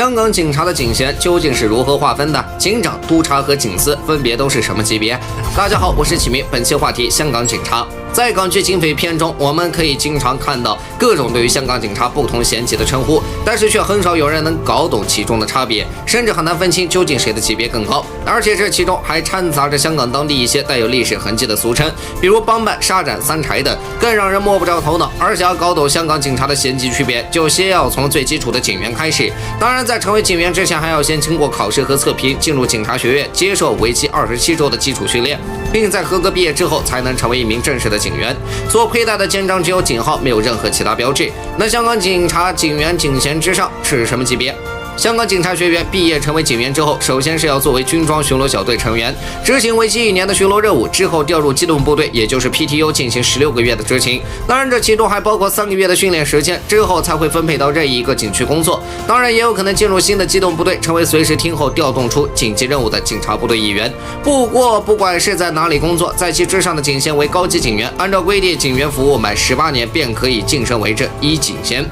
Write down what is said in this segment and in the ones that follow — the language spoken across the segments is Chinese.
香港警察的警衔究竟是如何划分的？警长、督察和警司分别都是什么级别？大家好，我是启明，本期话题：香港警察。在港剧警匪片中，我们可以经常看到各种对于香港警察不同衔级的称呼，但是却很少有人能搞懂其中的差别，甚至很难分清究竟谁的级别更高。而且这其中还掺杂着香港当地一些带有历史痕迹的俗称，比如帮办、沙展、三柴等，更让人摸不着头脑。而想要搞懂香港警察的衔级区别，就先要从最基础的警员开始。当然，在成为警员之前，还要先经过考试和测评，进入警察学院，接受为期27周的基础训练，并在合格毕业之后，才能成为一名正式的警员。所佩戴的肩章只有警号，没有任何其他标志。那香港警察警员警衔之上是什么级别？香港警察学院毕业成为警员之后，首先是要作为军装巡逻小队成员，执行为期1年的巡逻任务，之后调入机动部队，也就是 PTU 进行16个月的执勤。当然，这其中还包括3个月的训练时间，之后才会分配到任意一个警区工作。当然，也有可能进入新的机动部队，成为随时听候调动出紧急任务的警察部队一员。不过，不管是在哪里工作，在其之上的警衔为高级警员，按照规定，警员服务满18年便可以晋升为这一警衔。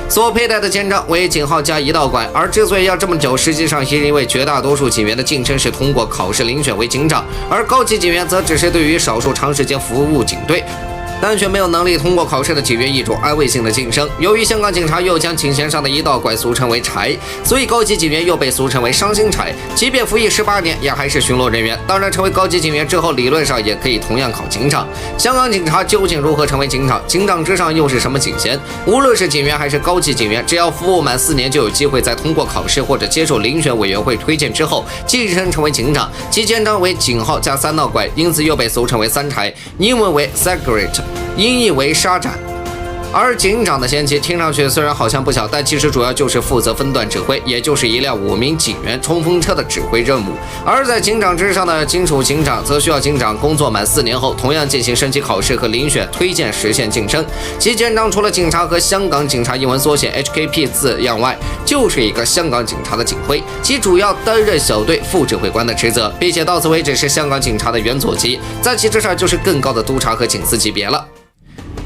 所佩戴的肩章为警号加1道拐，而之所以要这么久，实际上是因为绝大多数警员的晋升是通过考试遴选为警长，而高级警员则只是对于少数长时间服务警队但却没有能力通过考试的警员一种安慰性的晋升。由于香港警察又将警衔上的1道拐俗称为柴，所以高级警员又被俗称为伤心柴。即便服役18年，也还是巡逻人员。当然，成为高级警员之后，理论上也可以同样考警长。香港警察究竟如何成为警长？警长之上又是什么警衔？无论是警员还是高级警员，只要服务满4年，就有机会在通过考试或者接受遴选委员会推荐之后，晋升成为警长。其肩章为警号加3道拐，因此又被俗称为三柴，英文为 Secret， 音译为沙展。而警长的衔级听上去虽然好像不小，但其实主要就是负责分段指挥，也就是一辆5名警员冲锋车的指挥任务。而在警长之上的金属警长，则需要警长工作满4年后，同样进行升级考试和遴选推荐，实现晋升。其肩章除了警察和香港警察英文缩写 HKP 字样外，就是一个香港警察的警徽，其主要担任小队副指挥官的职责，并且到此为止是香港警察的元佐级，在其之上就是更高的督察和警司级别了。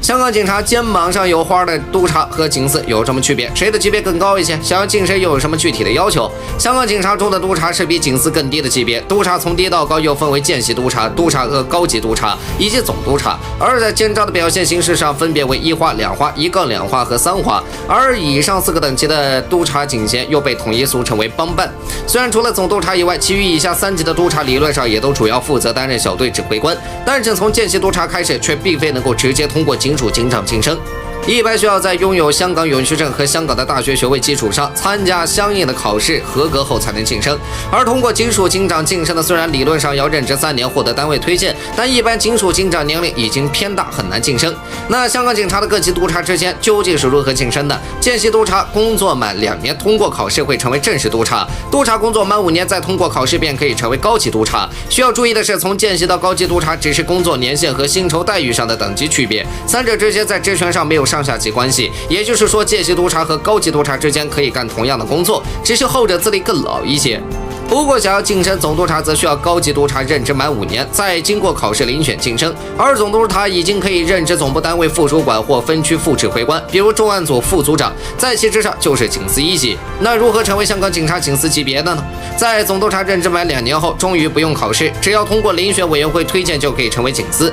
香港警察肩膀上有花的督察和警司有什么区别？谁的级别更高一些？想要晋升又有什么具体的要求？香港警察中的督察是比警司更低的级别，督察从低到高又分为见习督察、督察和高级督察以及总督察。而在肩章的表现形式上，分别为1花、2花、1杠2花和3花。而以上4个等级的督察警衔又被统一俗称为帮办。虽然除了总督察以外，其余以下3级的督察理论上也都主要负责担任小队指挥官，但是从见习督察开始，却并非能够直接通过警署警长晋升，一般需要在拥有香港永续证和香港的大学学位基础上，参加相应的考试，合格后才能晋升。而通过警署警长晋升的，虽然理论上要任职3年获得单位推荐，但一般警署警长年龄已经偏大，很难晋升。那香港警察的各级督察之间究竟是如何晋升的？见习督察工作满2年，通过考试会成为正式督察；督察工作满5年，再通过考试便可以成为高级督察。需要注意的是，从见习到高级督察只是工作年限和薪酬待遇上的等级区别，三者之间在职权上没有上下级关系，也就是说，见习督察和高级督察之间可以干同样的工作，只是后者资历更老一些。不过，想要晋升总督察，则需要高级督察任职满5年，再经过考试遴选晋升。而总督察已经可以任职总部单位副主管或分区副指挥官，比如重案组副组长，在其之上就是警司1级。那如何成为香港警察警司级别的呢？在总督察任职满2年后，终于不用考试，只要通过遴选委员会推荐，就可以成为警司。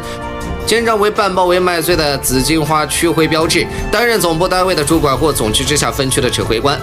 肩章为半包围麦穗的紫荆花区徽标志，担任总部单位的主管或总区之下分区的指挥官。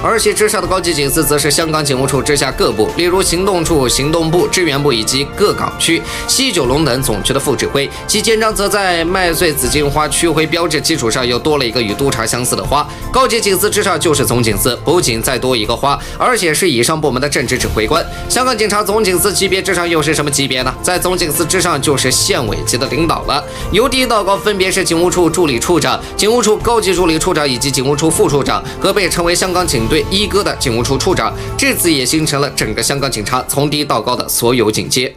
而其之上的高级警司则是香港警务处之下各部，例如行动处、行动部、支援部以及各港区、西九龙等总区的副指挥。其肩章则在麦穗紫荆花区徽标志基础上又多了一个与督察相似的花。高级警司之上就是总警司，不仅再多一个花，而且是以上部门的正职指挥官。香港警察总警司级别之上又是什么级别呢？在总警司之上就是县委级的领导了，由低到高分别是警务处助理处长、警务处高级助理处长以及警务处副处长，和被称为香港警队1哥的警务处处长，至此也形成了整个香港警察从低到高的所有警阶。